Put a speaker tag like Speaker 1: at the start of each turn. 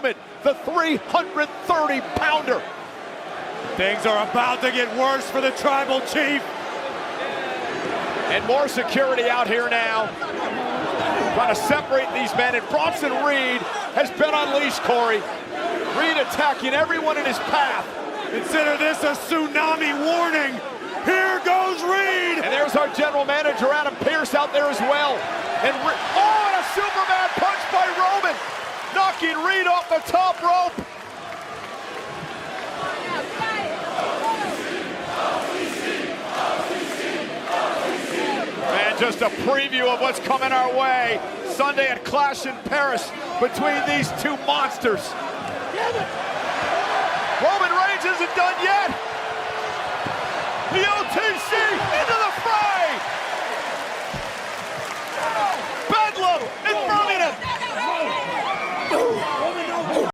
Speaker 1: The 330-pounder.
Speaker 2: Things are about to get worse for the Tribal Chief.
Speaker 1: And more security out here now. Trying to separate these men. And Bronson Reed has been unleashed, Corey. Reed attacking everyone in his path.
Speaker 2: Consider this a tsunami warning. Here goes Reed.
Speaker 1: And there's our general manager, Adam Pearce, out there as well. And a Superman punch by Roman, knocking Reed off the top rope. And just a preview of what's coming our way Sunday at Clash in Paris between these two monsters. Roman Reigns isn't done yet. The OTC into